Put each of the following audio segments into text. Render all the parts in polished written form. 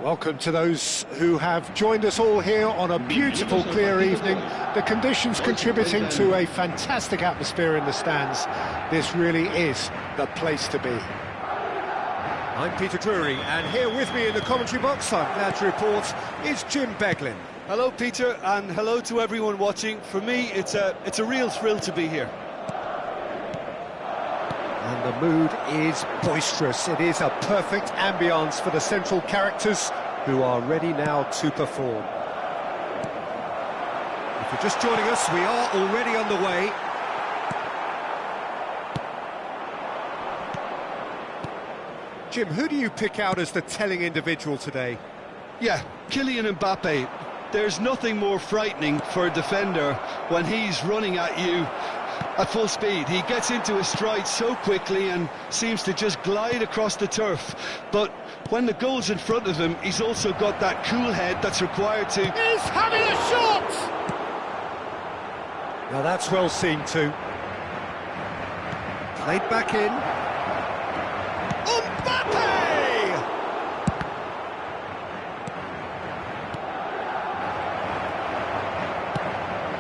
Welcome to those who have joined us all here on a beautiful, clear evening. The conditions contributing to a fantastic atmosphere in the stands. This really is the place to be. I'm Peter Drury, and here with me in the commentary box, I'm glad to report, is Jim Beglin. Hello, Peter, and hello to everyone watching. For me, it's a real thrill to be here. And the mood is boisterous. It is a perfect ambience for the central characters who are ready now to perform. If you're just joining us, we are already underway. Jim, who do you pick out as the telling individual today? Yeah, Kylian Mbappe. There's nothing more frightening for a defender when he's running at you at full speed. He gets into his stride so quickly and seems to just glide across the turf. But when the goal's in front of him, he's also got that cool head that's required to... He's having a shot! Now that's well seen too. Played back in. Mbappe!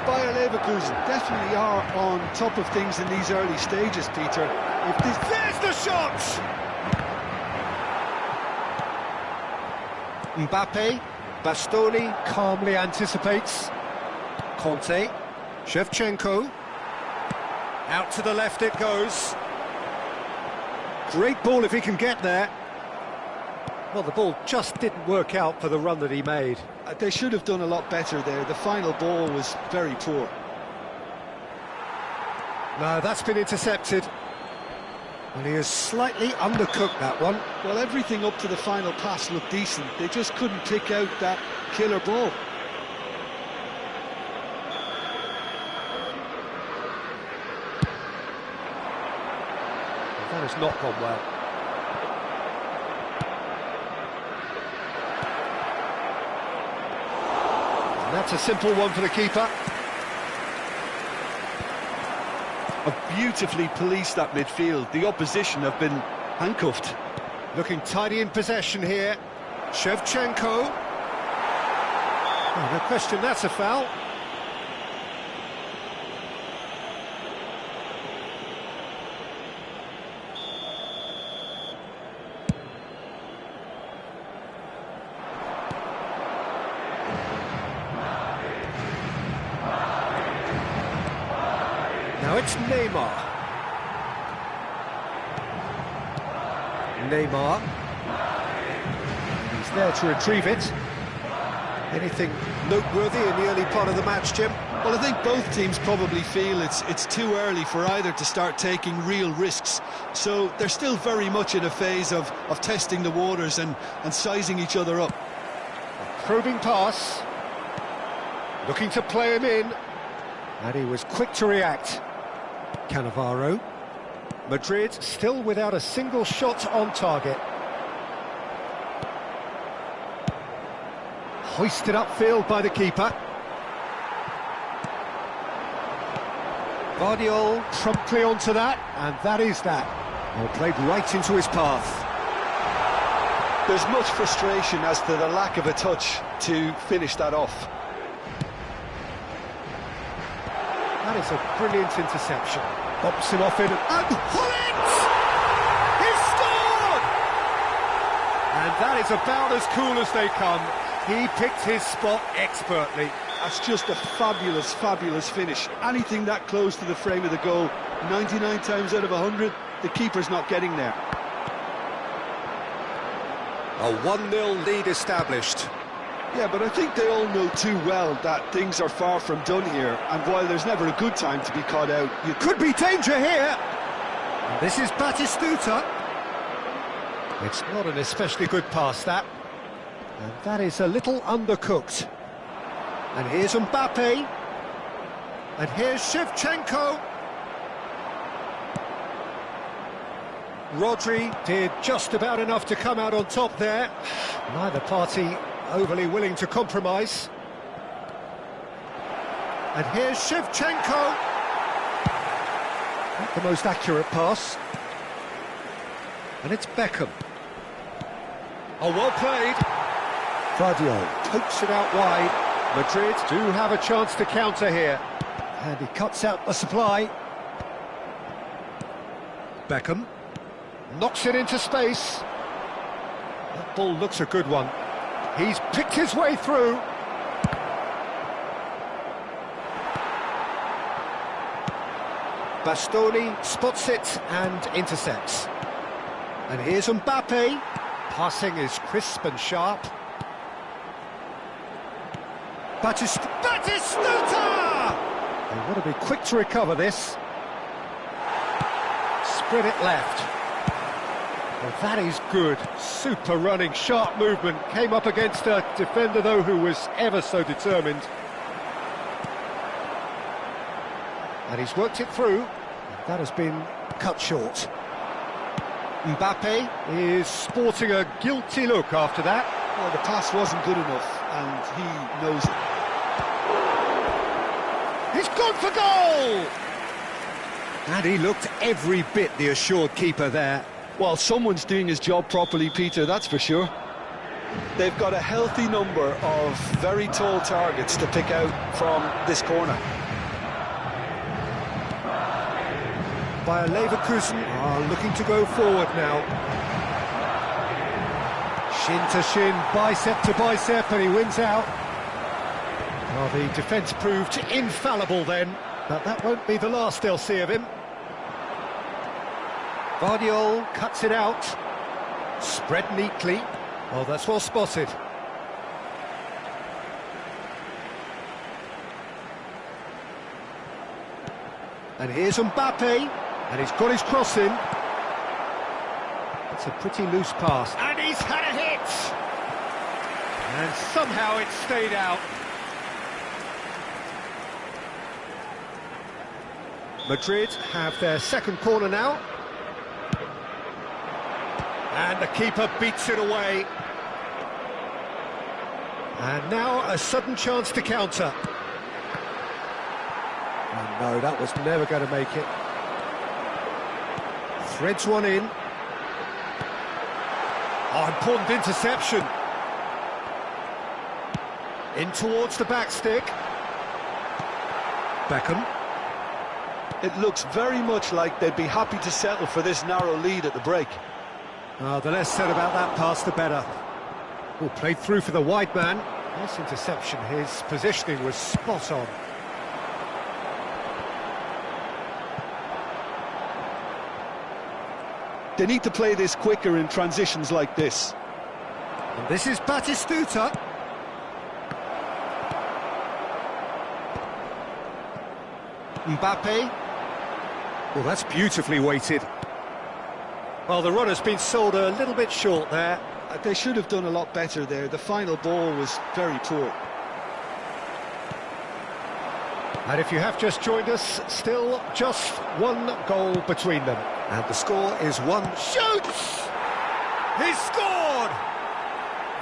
Bayer Leverkusen definitely are on top of things in these early stages, Peter. There's the shot! Mbappe, Bastoni calmly anticipates. Conte, Shevchenko. Out to the left it goes. Great ball if he can get there. Well, the ball just didn't work out for the run that he made. They should have done a lot better there. The final ball was very poor. No, that's been intercepted. And he has slightly undercooked that one. Well, everything up to the final pass looked decent. They just couldn't pick out that killer ball. That has not gone well. And that's a simple one for the keeper. Beautifully policed that midfield. The opposition have been handcuffed. Looking tidy in possession here. Shevchenko. Oh, no question, that's a foul. Now it's Neymar. Neymar. He's there to retrieve it. Anything noteworthy in the early part of the match, Jim? Well, I think both teams probably feel it's too early for either to start taking real risks. So they're still very much in a phase of testing the waters and sizing each other up. A probing pass. Looking to play him in. And he was quick to react. Cannavaro. Madrid still without a single shot on target. Hoisted upfield by the keeper. Guardiola promptly onto that, and that is that. Well, played right into his path. There's much frustration as to the lack of a touch to finish that off. That is a brilliant interception. Bops him off in, and Hullet! He's scored! And that is about as cool as they come. He picked his spot expertly. That's just a fabulous, fabulous finish. Anything that close to the frame of the goal, 99 times out of 100, the keeper's not getting there. A 1-0 lead established. Yeah, but I think they all know too well that things are far from done here, and while there's never a good time to be caught out, you could be danger here. And this is Batistuta. It's not an especially good pass, that. And that is a little undercooked. And here's Mbappe. And here's Shevchenko. Rodri did just about enough to come out on top there. Neither party overly willing to compromise. And here's Shevchenko. Not the most accurate pass. And it's Beckham. Oh, well played. pokes it out wide. Madrid do have a chance to counter here. And he cuts out the supply. Beckham knocks it into space. That ball looks a good one. He's picked his way through. Bastoni spots it and intercepts. And here's Mbappe. Passing is crisp and sharp. Batistuta! They want to be quick to recover this. Spread it left. Well, that is good. Super running, sharp movement. Came up against a defender, though, who was ever so determined. And he's worked it through. That has been cut short. Mbappe is sporting a guilty look after that. Well, the pass wasn't good enough, and he knows it. He's gone for goal! And he looked every bit the assured keeper there. Well, someone's doing his job properly, Peter, that's for sure. They've got a healthy number of very tall targets to pick out from this corner. Bayer Leverkusen are looking to go forward now. Shin to shin, bicep to bicep, and he wins out. Well, the defence proved infallible then, but that won't be the last they'll see of him. Vardiol cuts it out. Spread neatly. Oh, that's well spotted. And here's Mbappe. And he's got his cross in. It's a pretty loose pass. And he's had a hit! And somehow it stayed out. Madrid have their second corner now. And the keeper beats it away. And now a sudden chance to counter. Oh no, that was never going to make it. Threads one in. Oh, important interception. In towards the back stick. Beckham. It looks very much like they'd be happy to settle for this narrow lead at the break. Oh, the less said about that pass, the better. Oh, played through for the wide man. Nice interception. His positioning was spot on. They need to play this quicker in transitions like this. And this is Batistuta. Mbappe. Well, that's beautifully weighted. Well, the runner's been sold a little bit short there. They should have done a lot better there. The final ball was very poor. And if you have just joined us, still just one goal between them. And the score is 1. Shoots! He's scored!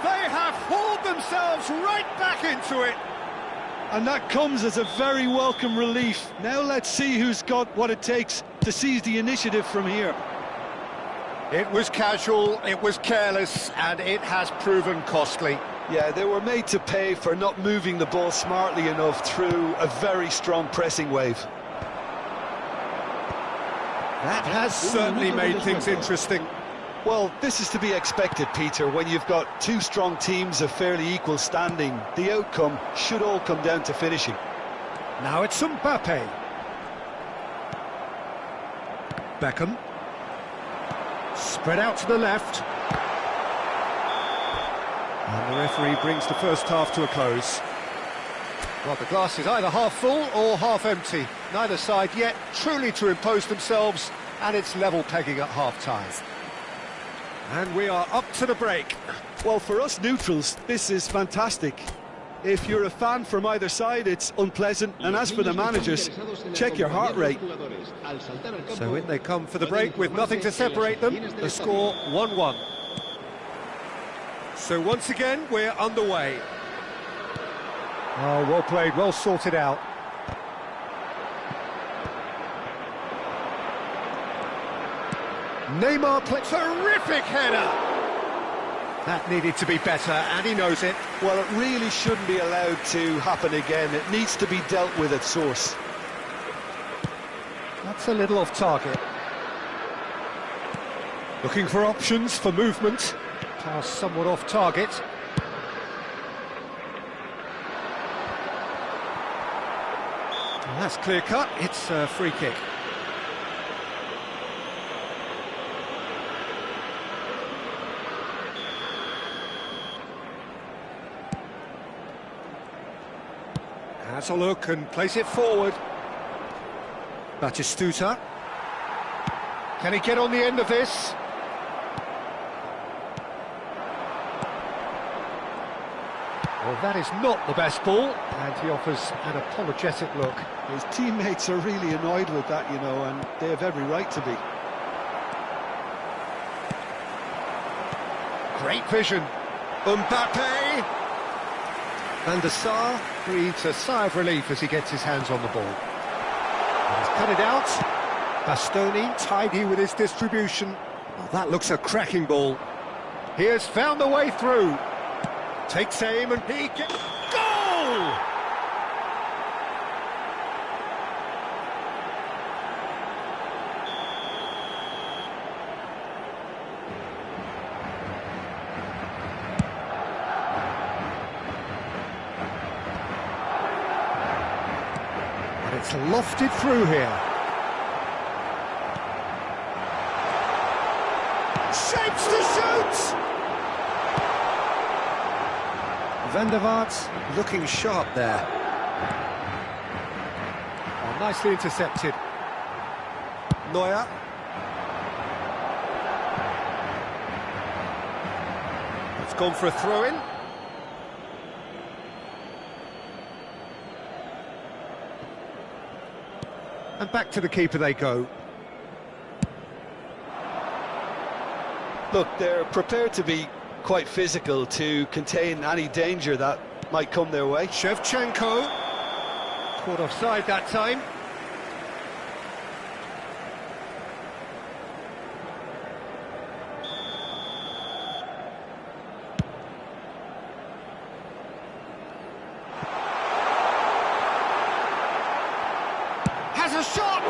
They have hauled themselves right back into it. And that comes as a very welcome relief. Now let's see who's got what it takes to seize the initiative from here. It was casual, it was careless, and it has proven costly. Yeah, they were made to pay for not moving the ball smartly enough through a very strong pressing wave. That has certainly made things interesting. Well, this is to be expected, Peter. When you've got two strong teams of fairly equal standing, the outcome should all come down to finishing. Now it's Mbappe. Beckham. Spread out to the left. And the referee brings the first half to a close. Well, the glass is either half full or half empty. Neither side yet truly to impose themselves, and it's level pegging at half-time. And we are up to the break. Well, for us neutrals, this is fantastic. If you're a fan from either side, it's unpleasant. And as for the managers, check your heart rate. So in they come for the break with nothing to separate them. The score 1-1. So once again, we're underway. Oh, well played, well sorted out. Neymar plays terrific header. That needed to be better, and he knows it. Well, it really shouldn't be allowed to happen again. It needs to be dealt with at source. That's a little off target. Looking for options for movement. Pass somewhat off target. And that's clear cut. It's a free kick. Has a look and plays it forward. Batistuta. Can he get on the end of this? Well, that is not the best ball, and he offers an apologetic look. His teammates are really annoyed with that, you know, and they have every right to be. Great vision. Mbappe! Van der Sar breathes a sigh of relief as he gets his hands on the ball. And he's cut it out. Bastoni tidy with his distribution. Oh, that looks a cracking ball. He has found the way through. Takes aim and he gets... Goal! And it's lofted through here. Shapes to shoot! Van der Vaart looking sharp there. Oh, nicely intercepted. Neuer. It's gone for a throw-in. And back to the keeper they go. Look, they're prepared to be quite physical to contain any danger that might come their way. Shevchenko. Caught offside that time. Has a shot!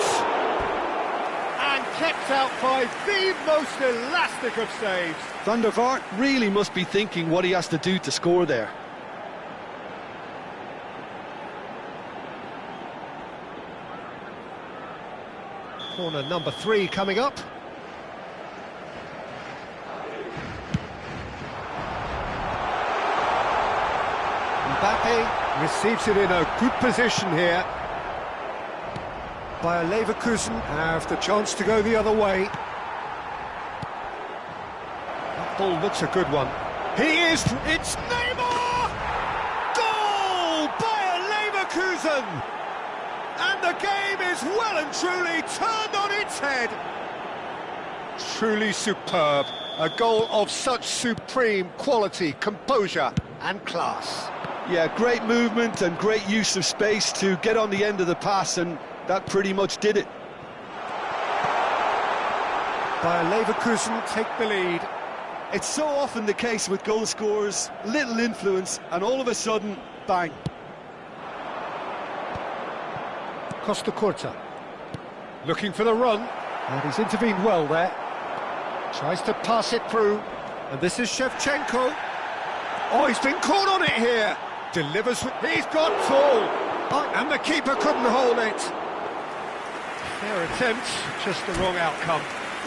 And kept out by the most elastic of saves. Van der Vaart really must be thinking what he has to do to score there. Corner number 3 coming up. Mbappe receives it in a good position here. Bayer Leverkusen have the chance to go the other way. That ball looks a good one. It's Neymar! Goal! Bayer Leverkusen! And the game is well and truly turned on its head. Truly superb. A goal of such supreme quality, composure and class. Yeah, great movement and great use of space to get on the end of the pass, and that pretty much did it. Bayer Leverkusen take the lead. It's so often the case with goal scorers, little influence, and all of a sudden, bang. Costa Curta. Looking for the run. And he's intervened well there. Tries to pass it through. And this is Shevchenko. Oh, he's been caught on it here. Delivers. He's got full. Oh, and the keeper couldn't hold it. Fair attempt, just the wrong outcome.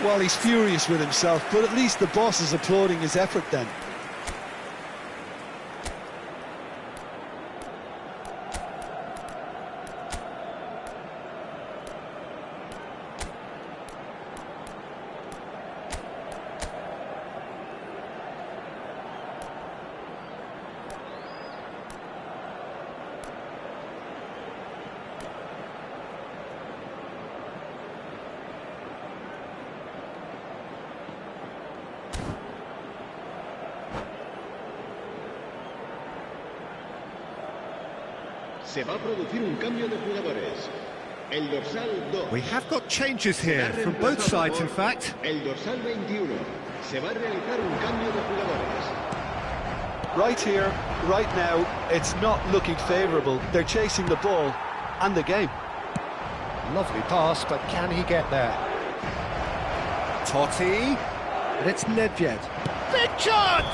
Well, he's furious with himself, but at least the boss is applauding his effort then. Se va a producir un cambio de jugadores. El dorsal 2. We have got changes here from both sides, in fact. El dorsal 21. Se va a realizar un cambio de jugadores. Right here, right now, it's not looking favourable. They're chasing the ball and the game. Lovely pass, but can he get there? Totti, and it's Nedved. Big chance!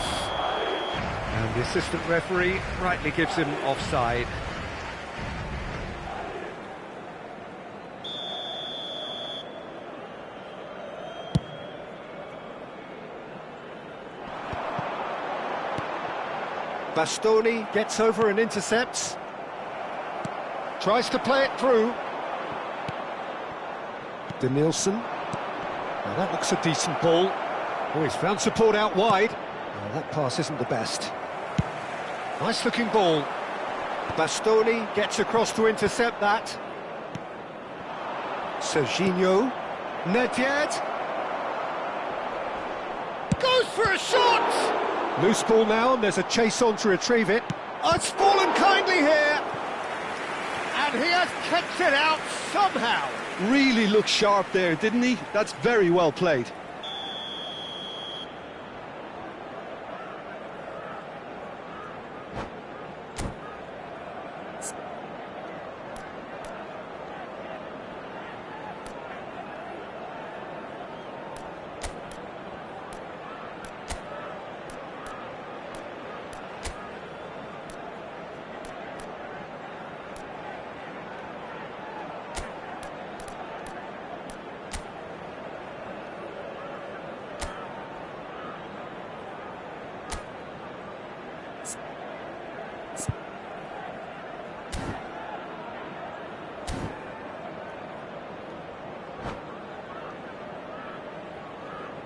And the assistant referee rightly gives him offside. Bastoni gets over and intercepts. Tries to play it through. Denilson. Now that looks a decent ball. Oh, he's found support out wide. Well, that pass isn't the best. Nice looking ball. Bastoni gets across to intercept that. Serginho. Nedved. Goes for a shot! Loose ball now, and there's a chase on to retrieve it. Oh, it's fallen kindly here! And he has kept it out somehow. Really looked sharp there, didn't he? That's very well played.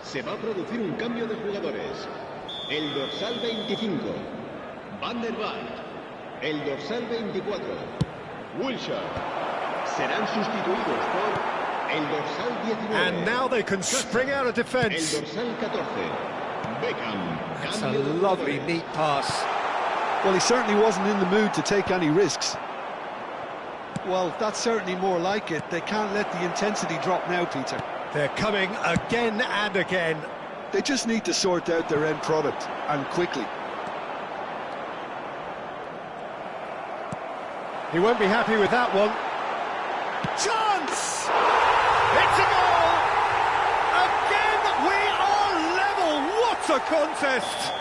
Se va a producir un cambio de jugadores. El dorsal 25, Van der Vaart. El dorsal 24, Wilshere. Serán sustituidos por el dorsal 19. And now they can spring out of defence. El dorsal 14, Beckham. That's a lovely, neat pass. Well, he certainly wasn't in the mood to take any risks. Well, that's certainly more like it. They can't let the intensity drop now, Peter. They're coming again and again. They just need to sort out their end product, and quickly. He won't be happy with that one. Chance! It's a goal! Again, we are level! What a contest!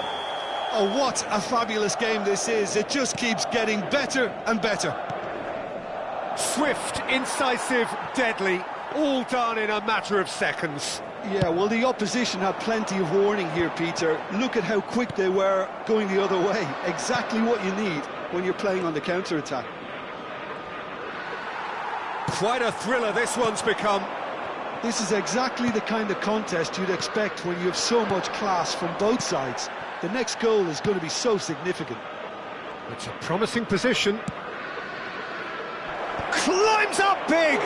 Oh, what a fabulous game this is. It just keeps getting better and better. Swift, incisive, deadly. All done in a matter of seconds. Yeah, well, the opposition had plenty of warning here, Peter. Look at how quick they were going the other way. Exactly what you need when you're playing on the counter-attack. Quite a thriller this one's become. This is exactly the kind of contest you'd expect when you have so much class from both sides. The next goal is going to be so significant. It's a promising position. Climbs up big!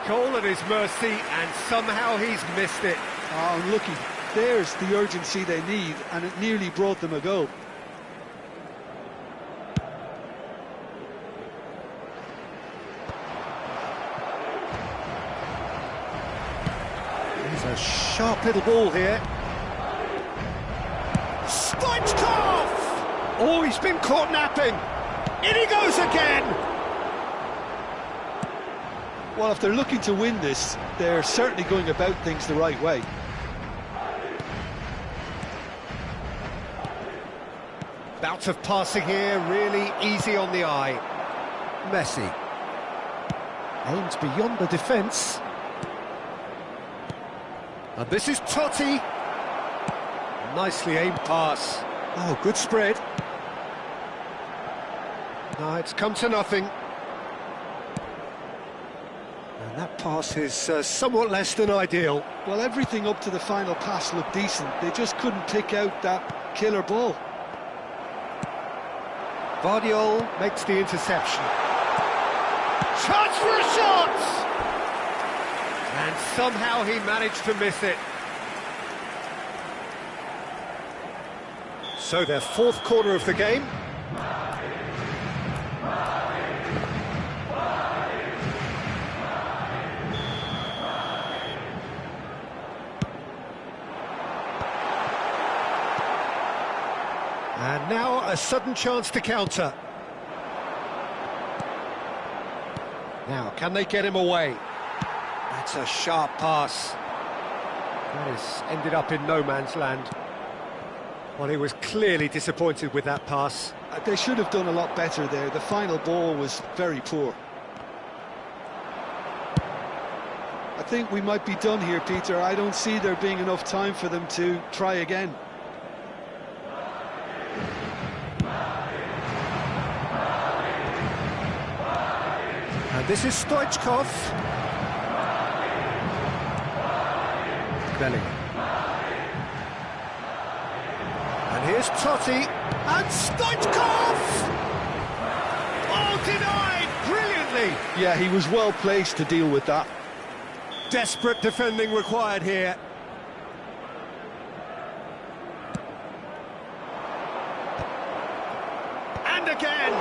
Goal at his mercy, and somehow he's missed it. Oh, unlucky. There's the urgency they need, and it nearly brought them a goal. There's a sharp little ball here. Stoichkov! Oh, he's been caught napping. In he goes again! Well, if they're looking to win this, they're certainly going about things the right way. Bout of passing here, really easy on the eye. Messi. Aims beyond the defence. And this is Totti. Nicely aimed pass. Oh, good spread. No, it's come to nothing. And that pass is somewhat less than ideal. Well, everything up to the final pass looked decent. They just couldn't pick out that killer ball. Vardiol makes the interception. Chance for a shot! And somehow he managed to miss it. So their fourth quarter of the game. And now a sudden chance to counter. Now, can they get him away? That's a sharp pass. That has ended up in no man's land. Well, he was clearly disappointed with that pass. They should have done a lot better there. The final ball was very poor. I think we might be done here, Peter. I don't see there being enough time for them to try again. And this is Stoichkov. Bellingham. And here's Totti. And Stoichkov! Oh, denied brilliantly! Yeah, he was well placed to deal with that. Desperate defending required here. And again!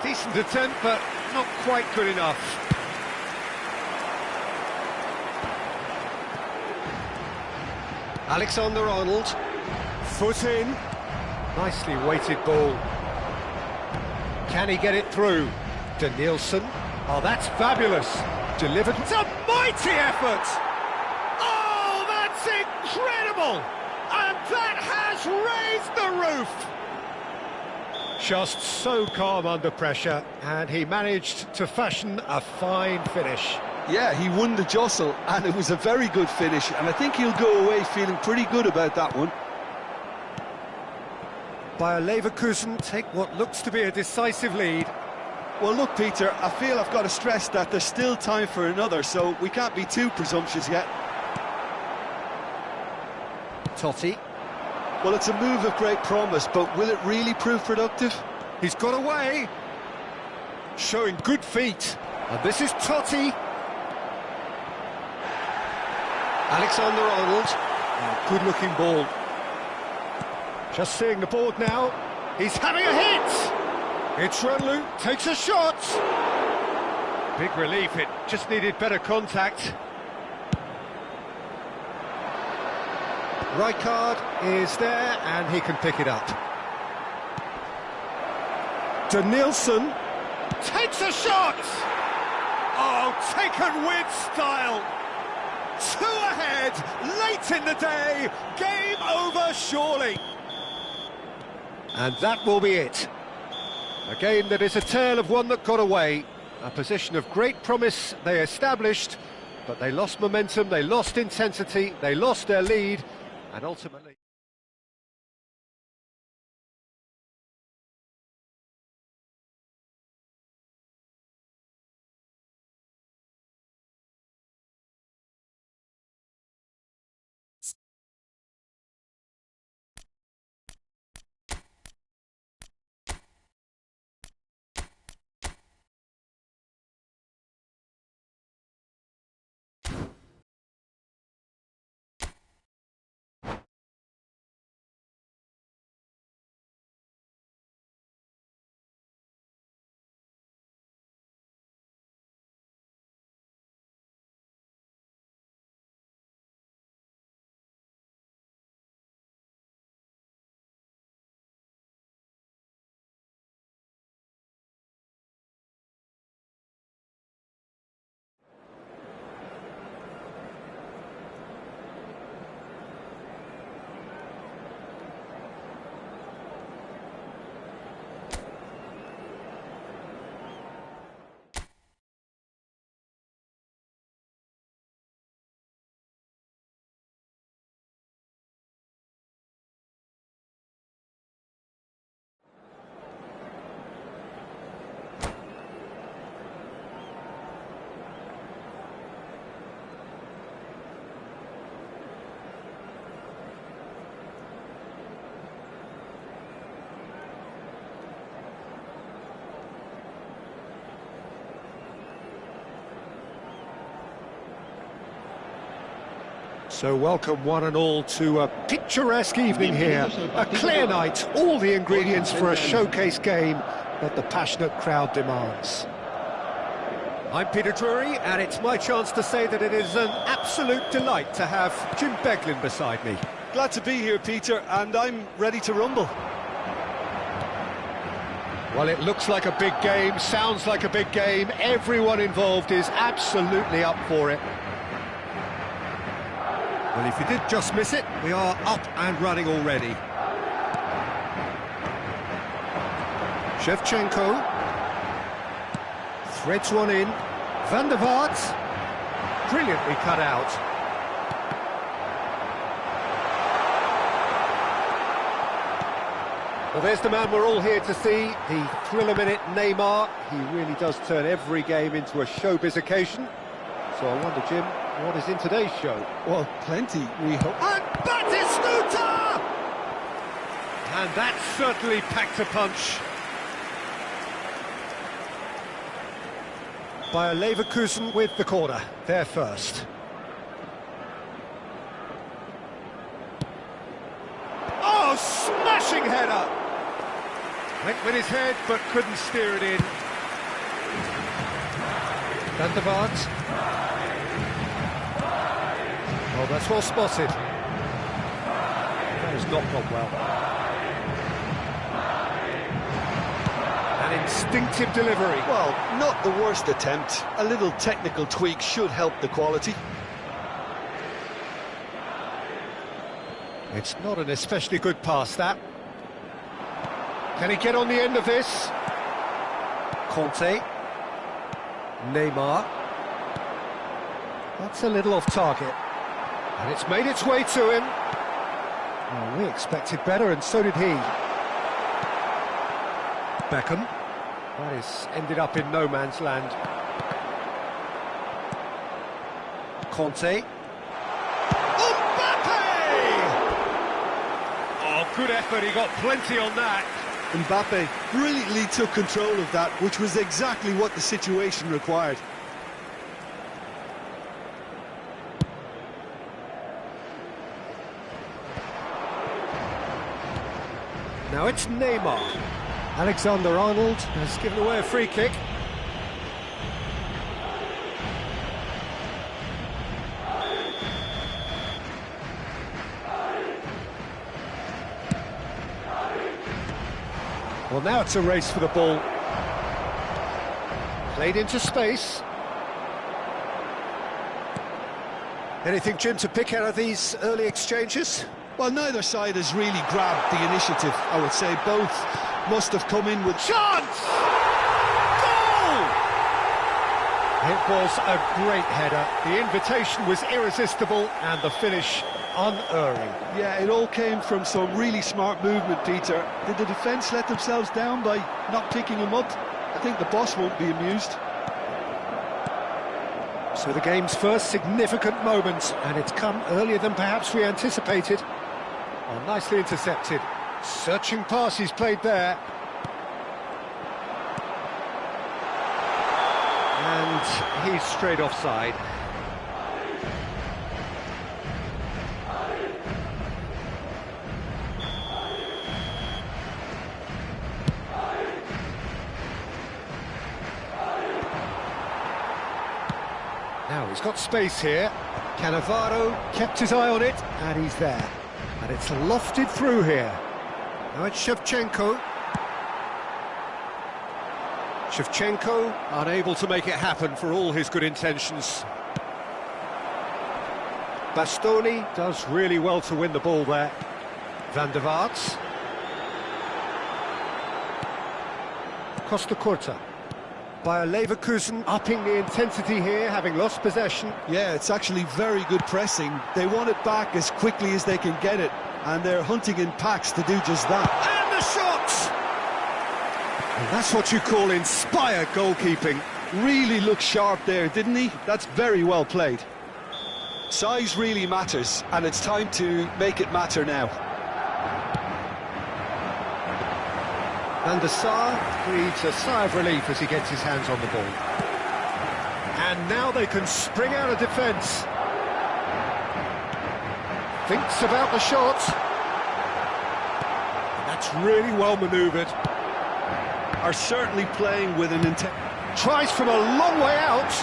Decent attempt, but not quite good enough. Alexander-Arnold. Foot in. Nicely weighted ball. Can he get it through? Danielson. Oh, that's fabulous. Delivered. It's a mighty effort! Oh, that's incredible! And that has raised the roof! Just so calm under pressure, and he managed to fashion a fine finish. Yeah, he won the jostle, and it was a very good finish, and I think he'll go away feeling pretty good about that one. Bayer Leverkusen take what looks to be a decisive lead. Well, look, Peter, I feel I've got to stress that there's still time for another, so we can't be too presumptuous yet. Totti. Well, it's a move of great promise, but will it really prove productive? He's got away. Showing good feet. And this is Totti. Alexander-Arnold. Good-looking ball. Just seeing the board now. He's having a hit! It's Renlu, takes a shot! Big relief, it just needed better contact. Rijkaard is there, and he can pick it up. Danielson takes a shot! Oh, taken with style! 2 ahead, late in the day, game over surely. And that will be it. A game that is a tale of one that got away. A position of great promise they established, but they lost momentum, they lost intensity, they lost their lead, and ultimately... So welcome one and all to a picturesque evening here, a clear night, all the ingredients for a showcase game that the passionate crowd demands. I'm Peter Drury, and it's my chance to say that it is an absolute delight to have Jim Beglin beside me. Glad to be here, Peter, and I'm ready to rumble. Well, it looks like a big game, sounds like a big game. Everyone involved is absolutely up for it. Well, if you did just miss it, we are up and running already. Shevchenko threads one in. Van der Vaart, brilliantly cut out. Well, there's the man we're all here to see, the thriller-minute Neymar. He really does turn every game into a showbiz occasion. So I wonder, Jim, what is in today's show? Well, plenty, we hope. And Batistuta! And that certainly packed a punch. Bayer Leverkusen with the corner, there first. Oh, smashing header! Went with his head, but couldn't steer it in. Van der Vaart. Oh, that's well spotted. That has not gone well. An instinctive delivery. Well, not the worst attempt. A little technical tweak should help the quality. It's not an especially good pass, that. Can he get on the end of this? Conte. Neymar. That's a little off target. And it's made its way to him. Well, we expected better, and so did he. Beckham. That is ended up in no man's land. Conte. Oh, good effort, he got plenty on that. Mbappe brilliantly took control of that, which was exactly what the situation required. Now it's Neymar. Alexander-Arnold has given away a free kick. Well, now it's a race for the ball. Played into space. Anything, Jim, to pick out of these early exchanges? Well, neither side has really grabbed the initiative, I would say. Both must have come in with... Chance! Goal! It was a great header. The invitation was irresistible and the finish unerring. Yeah, it all came from some really smart movement, Peter. Did the defence let themselves down by not picking him up? I think the boss won't be amused. So the game's first significant moment, and it's come earlier than perhaps we anticipated. Oh, nicely intercepted. Searching pass he's played there. And he's straight offside. Now he's got space here. Cannavaro kept his eye on it, and he's there. And it's lofted through here. Now it's Shevchenko. Shevchenko unable to make it happen for all his good intentions. Bastoni does really well to win the ball there. Van der Vaart. Costa Curta. Bayer Leverkusen upping the intensity here, having lost possession. Yeah, it's actually very good pressing. They want it back as quickly as they can get it, and they're hunting in packs to do just that. And the shot! And that's what you call inspired goalkeeping. Really looked sharp there, didn't he? That's very well played. Size really matters, and it's time to make it matter now. Van der Sar breathes a sigh of relief as he gets his hands on the ball. And now they can spring out of defence. Thinks about the shot. That's really well manoeuvred. Are certainly playing with an intent. Tries from a long way out.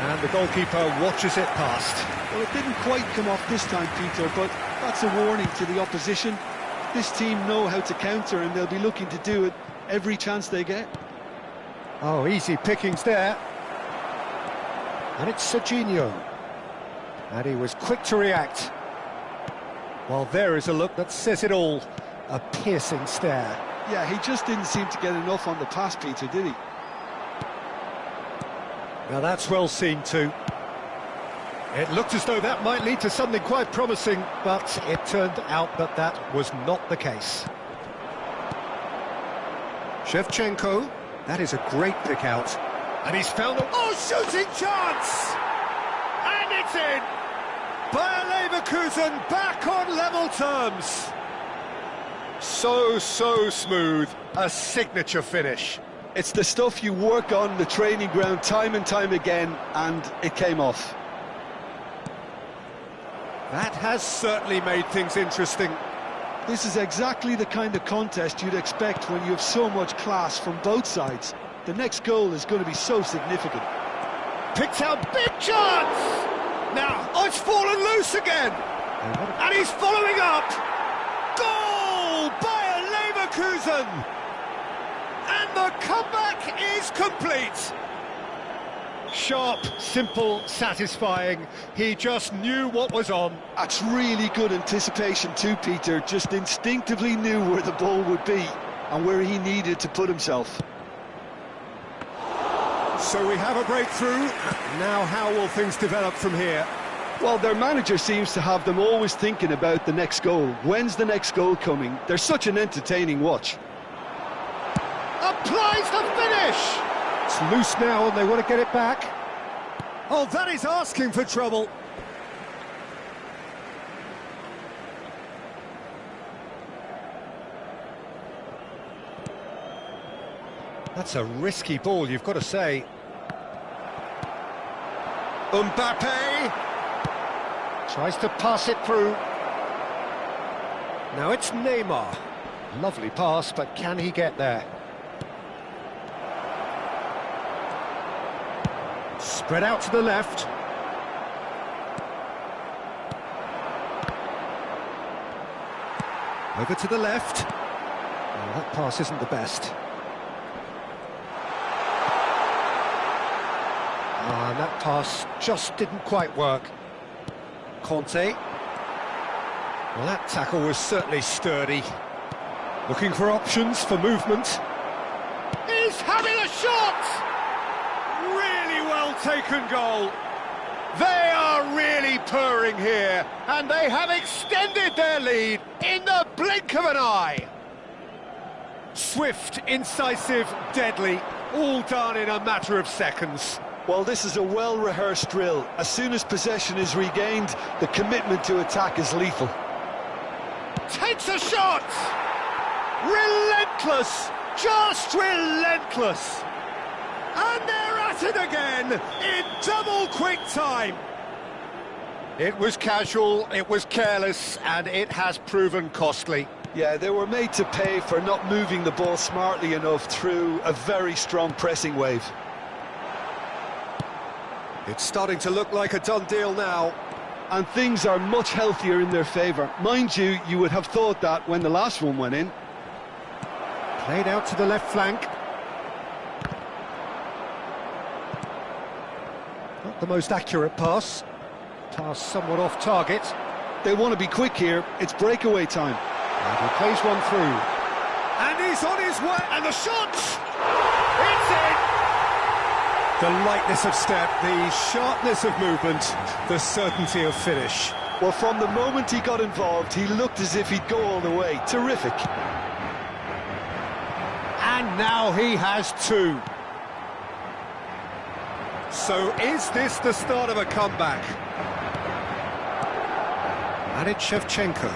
And the goalkeeper watches it past. Well, it didn't quite come off this time, Peter, but that's a warning to the opposition. This team know how to counter, and they'll be looking to do it every chance they get. Oh, easy pickings there. And it's Serginho. And he was quick to react. Well, there is a look that says it all. A piercing stare. Yeah, he just didn't seem to get enough on the pass, Peter, did he? Now that's well seen too. It looked as though that might lead to something quite promising, but it turned out that that was not the case. Shevchenko, that is a great pick out. And he's found a... Oh, shooting chance! And it's in! Bayer Leverkusen back on level terms. So smooth. A signature finish. It's the stuff you work on the training ground time and time again, and it came off. That has certainly made things interesting. This is exactly the kind of contest you'd expect when you have so much class from both sides. The next goal is going to be so significant. Picked out, big chance! Now, oh, it's fallen loose again! And he's following up! Goal! Bayer Leverkusen! And the comeback is complete! Sharp, simple, satisfying. He just knew what was on. That's really good anticipation too, Peter. Just instinctively knew where the ball would be and where he needed to put himself. So we have a breakthrough. Now how will things develop from here? Well, their manager seems to have them always thinking about the next goal. When's the next goal coming? They're such an entertaining watch. Applies the finish! It's loose now and they want to get it back. Oh, that is asking for trouble. That's a risky ball, you've got to say. Mbappe tries to pass it through. Now it's Neymar. Lovely pass, but can he get there? Spread out to the left. Over to the left. Oh, that pass isn't the best. And that pass just didn't quite work. Conte. Well, that tackle was certainly sturdy. Looking for options for movement. He's having a shot! Really well taken goal. They are really purring here, and they have extended their lead in the blink of an eye. Swift, incisive, deadly, all done in a matter of seconds. Well, this is a well-rehearsed drill. As soon as possession is regained, the commitment to attack is lethal. Takes a shot! Relentless! Just relentless! And they're at it again, in double quick time! It was casual, it was careless, and it has proven costly. Yeah, they were made to pay for not moving the ball smartly enough through a very strong pressing wave. It's starting to look like a done deal now. And things are much healthier in their favour. Mind you, you would have thought that when the last one went in. Played out to the left flank. Not the most accurate pass. Pass somewhat off target. They want to be quick here. It's breakaway time. And he plays one through. And he's on his way. And the shot! It's in! The lightness of step, the sharpness of movement, the certainty of finish. Well, from the moment he got involved, he looked as if he'd go all the way. Terrific. And now he has two. So is this the start of a comeback? And it's Shevchenko.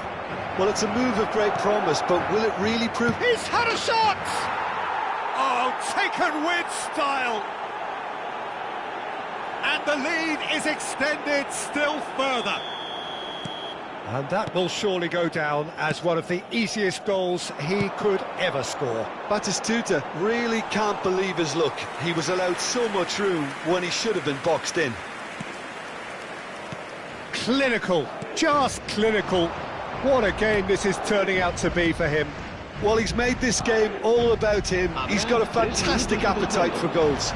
Well, it's a move of great promise, but will it really prove... He's had a shot! Oh, taken with style! And the lead is extended still further. And that will surely go down as one of the easiest goals he could ever score. Batistuta really can't believe his luck. He was allowed so much room when he should have been boxed in. Clinical, just clinical. What a game this is turning out to be for him. Well, he's made this game all about him. He's got a fantastic appetite for goals.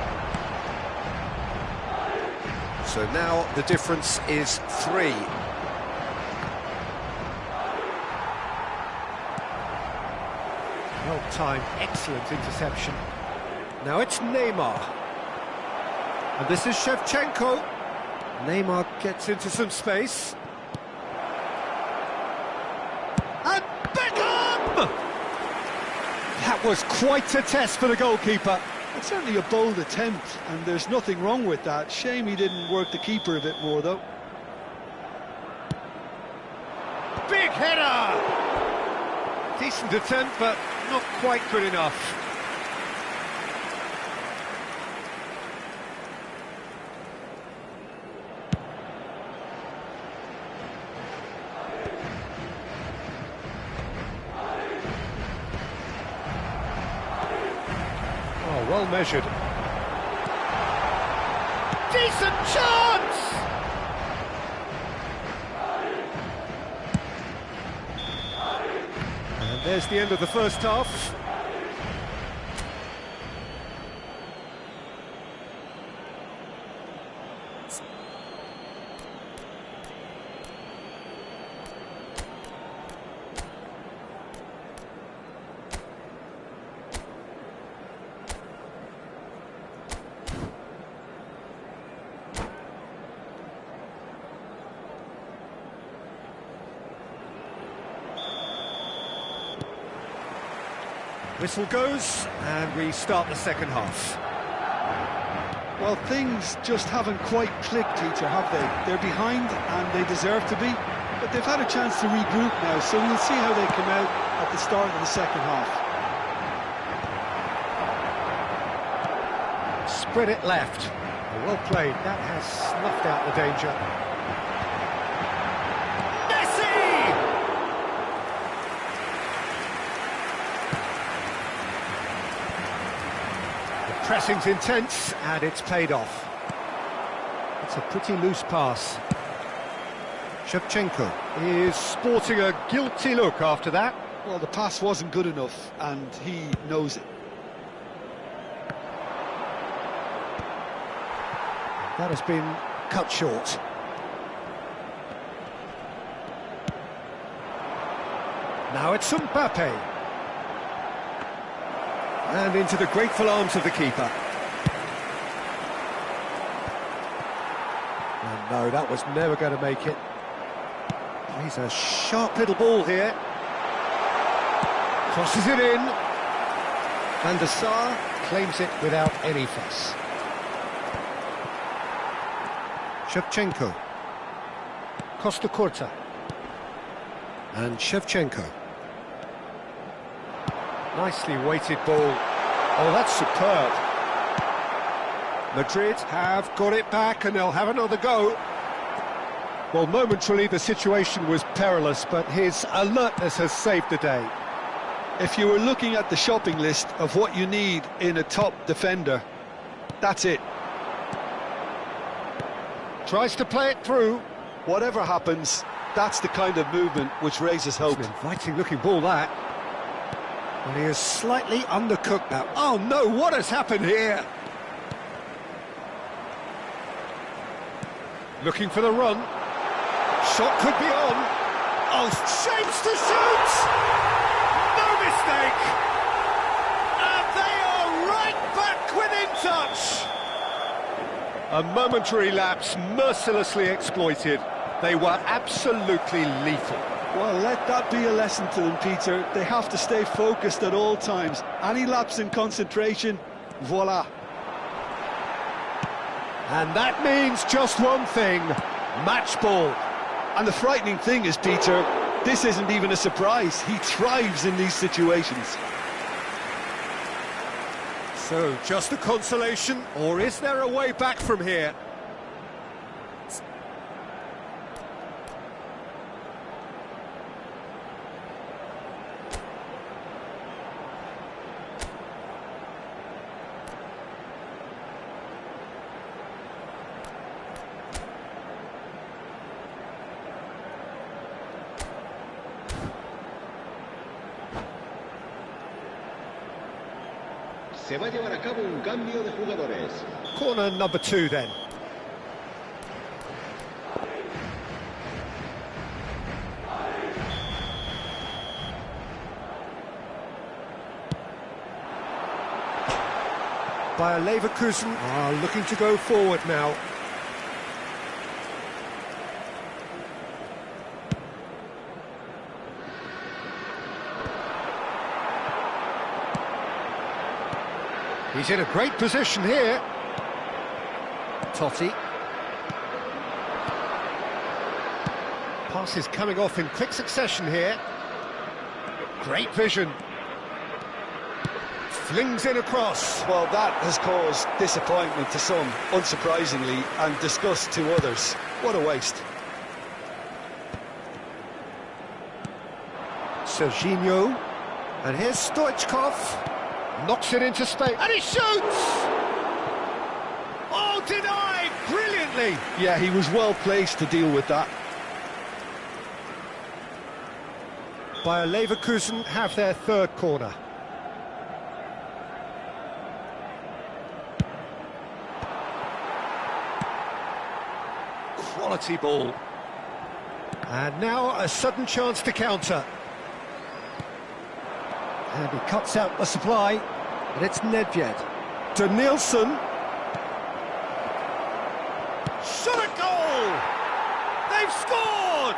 So now the difference is 3. Well-timed, excellent interception. Now it's Neymar. And this is Shevchenko. Neymar gets into some space. And Beckham! That was quite a test for the goalkeeper. It's certainly a bold attempt, and there's nothing wrong with that. Shame he didn't work the keeper a bit more, though. Big header! Decent attempt, but not quite good enough. Oh, well measured. Decent chance! And there's the end of the first half. Whistle goes, and we start the second half. Well, things just haven't quite clicked, Peter, have they? They're behind, and they deserve to be, but they've had a chance to regroup now, so we'll see how they come out at the start of the second half. Spread it left. Well played, that has snuffed out the danger. Pressing's intense, and it's paid off. It's a pretty loose pass. Shevchenko is sporting a guilty look after that. Well, the pass wasn't good enough, and he knows it. That has been cut short. Now it's Mbappe. And into the grateful arms of the keeper. And no, that was never going to make it. He's a sharp little ball here. Crosses it in. Van der Sar claims it without any fuss. Shevchenko. Costa Curta. And Shevchenko. Nicely weighted ball. Oh, that's superb. Madrid have got it back, and they'll have another go. Well, momentarily the situation was perilous, but his alertness has saved the day. If you were looking at the shopping list of what you need in a top defender, that's it. Tries to play it through. Whatever happens, that's the kind of movement which raises hope. It's an inviting looking ball, that. And he is slightly undercooked now. Oh no, what has happened here? Looking for the run. Shot could be on. Oh, shapes to shoot! No mistake! And they are right back within touch! A momentary lapse mercilessly exploited. They were absolutely lethal. Well, let that be a lesson to them, Peter. They have to stay focused at all times. Any lapse in concentration, voila. And that means just one thing, match ball. And the frightening thing is, Peter, this isn't even a surprise. He thrives in these situations. So, just a consolation, or is there a way back from here? Se va a llevar a cabo un cambio de jugadores. Corner number 2 then. Bayer Leverkusen are looking to go forward now. He's in a great position here. Totti. Passes coming off in quick succession here. Great vision. Flings in across. Well, that has caused disappointment to some, unsurprisingly, and disgust to others. What a waste. Serginho. And here's Stoichkov. Knocks it into space. And he shoots! Oh, denied! Brilliantly! Yeah, he was well placed to deal with that. Bayer Leverkusen have their third corner. Quality ball. And now a sudden chance to counter. And he cuts out the supply, and it's Nedved. To Nielsen. Shot a goal! They've scored!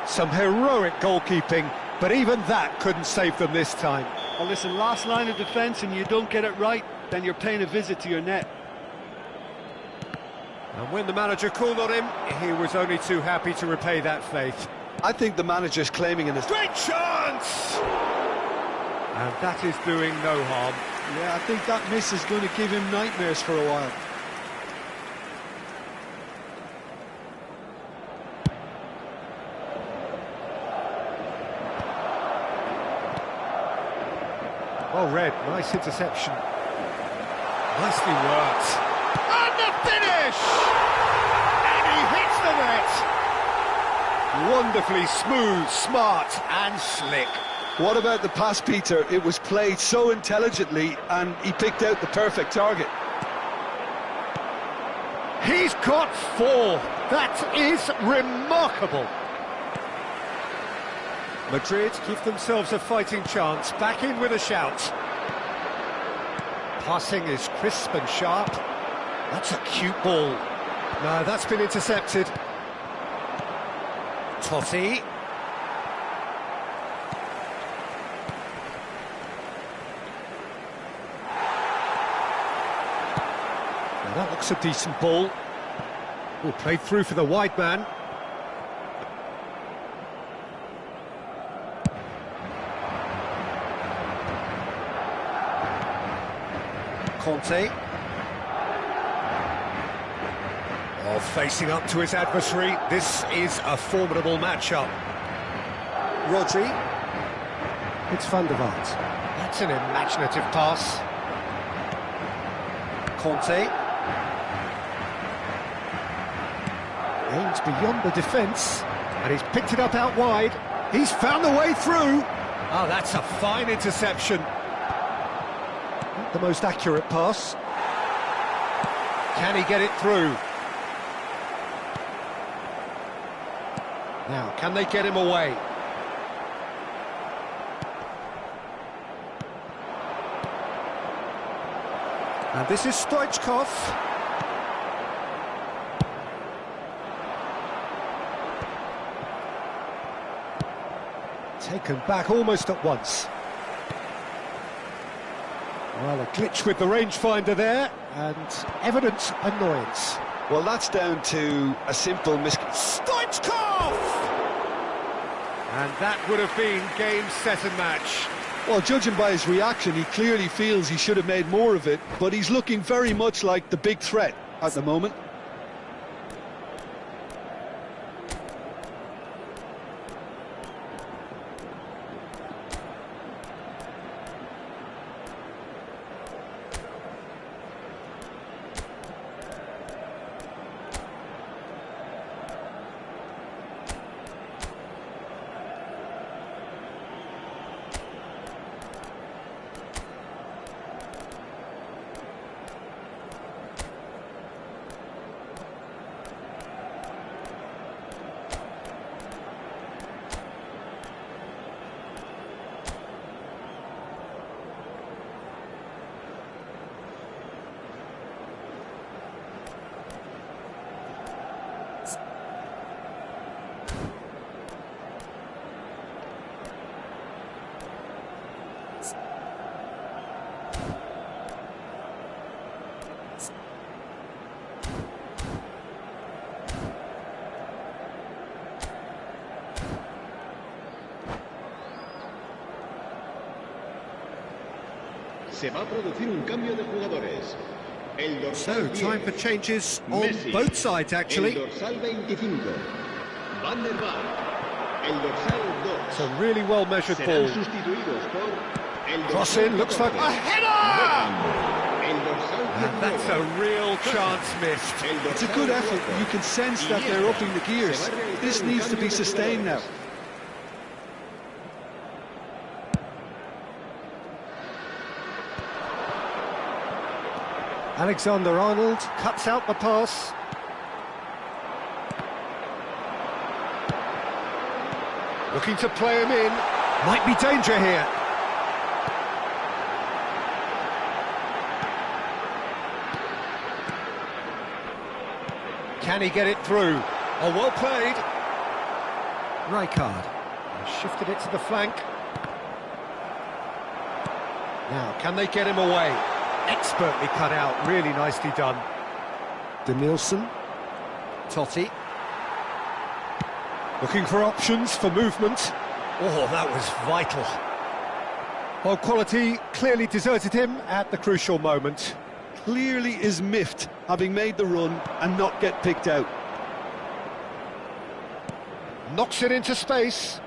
Some heroic goalkeeping, but even that couldn't save them this time. Well, listen, last line of defence and you don't get it right, then you're paying a visit to your net. And when the manager called on him, he was only too happy to repay that faith. I think the manager's claiming in his... Great chance! And that is doing no harm. Yeah, I think that miss is going to give him nightmares for a while. Well read, nice interception. Nicely worked. And the finish! And he hits the net! Wonderfully smooth, smart and slick. What about the pass, Peter? It was played so intelligently and he picked out the perfect target. He's got 4. That is remarkable. Madrid give themselves a fighting chance, back in with a shout. Passing is crisp and sharp. That's a cute ball. No, that's been intercepted. Totti. Now that looks a decent ball. Oh, played through for the wide man. Conte. Oh, facing up to his adversary. This is a formidable matchup. Rodri. It's Van der Vaart. That's an imaginative pass. Conte. Aims beyond the defence, and he's picked it up out wide. He's found the way through. Oh, that's a fine interception. Not the most accurate pass. Can he get it through? Now, can they get him away? And this is Stoichkov. Taken back almost at once. Well, a glitch with the rangefinder there, and evident annoyance. Well, that's down to a simple Stoichkov! And that would have been game, set and match. Well, judging by his reaction, he clearly feels he should have made more of it, but he's looking very much like the big threat at the moment. Se va a producir un cambio de jugadores. El So, dorsal time 10, for changes on Messi. both sides, actually. El dorsal 25, Van der Vaart. El dorsal 2. It's a really well-measured Serán ball. sustituidos por el Cross dorsal in, looks like 14, a header! El dorsal And that's a 19. real chance missed. El It's a dorsal good effort. 4. You can sense that they're upping the gears. This needs to be sustained now. Alexander-Arnold cuts out the pass. Looking to play him in. Might be danger here. Can he get it through? Oh, well played. Rijkaard shifted it to the flank. Now, can they get him away? Expertly cut out, really nicely done. Denilson, Totti. Looking for options for movement. Oh, that was vital. Well, quality clearly deserted him at the crucial moment. Clearly is miffed, having made the run and not get picked out. Knocks it into space.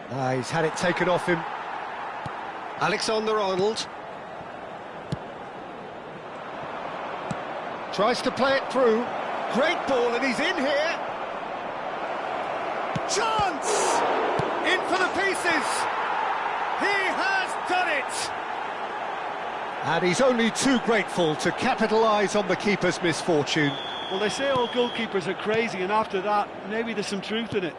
He's had it taken off him. Alexander-Arnold. Tries to play it through. Great ball, and he's in here. Chance! In for the pieces. He has done it. And he's only too grateful to capitalise on the keeper's misfortune. Well, they say all goalkeepers are crazy, and after that, maybe there's some truth in it.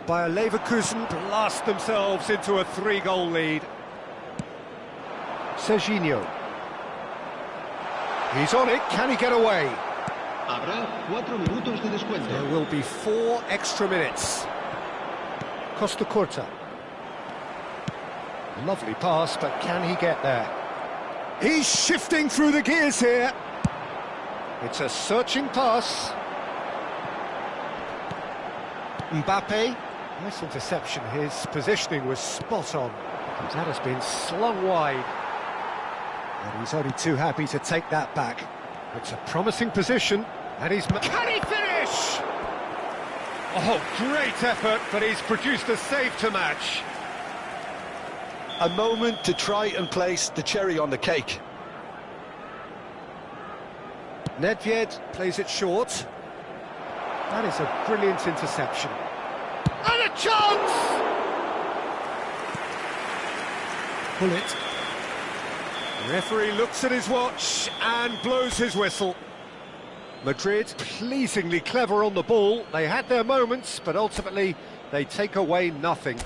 Bayer Leverkusen blast themselves into a 3-goal lead. Serginho. He's on it, can he get away? Habrá 4 minutos de descuento. There will be 4 extra minutes. Costa Curta. Lovely pass, but can he get there? He's shifting through the gears here. It's a searching pass. Mbappe. Nice interception. His positioning was spot on. That has been slung wide. And he's only too happy to take that back. It's a promising position, and he's... Can he finish? Oh, great effort, but he's produced a save to match. A moment to try and place the cherry on the cake. Nedved plays it short. That is a brilliant interception. And a chance! Pull it. The referee looks at his watch and blows his whistle. Madrid pleasingly clever on the ball. They had their moments, but ultimately they take away nothing.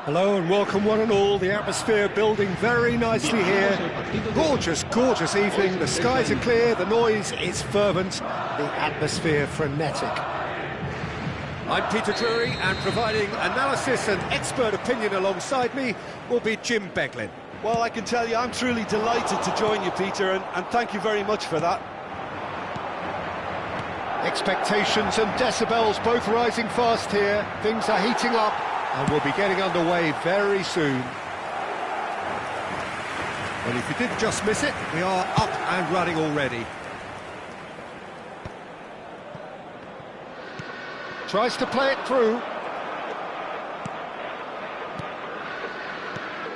Hello and welcome one and all. The atmosphere building very nicely here. Gorgeous, gorgeous evening. The skies are clear, the noise is fervent, the atmosphere frenetic. I'm Peter Drury, and providing analysis and expert opinion alongside me will be Jim Beglin. Well, I can tell you I'm truly delighted to join you, Peter, and thank you very much for that. Expectations and decibels both rising fast here. Things are heating up. And we'll be getting underway very soon. Well, if you did just miss it, we are up and running already. Tries to play it through.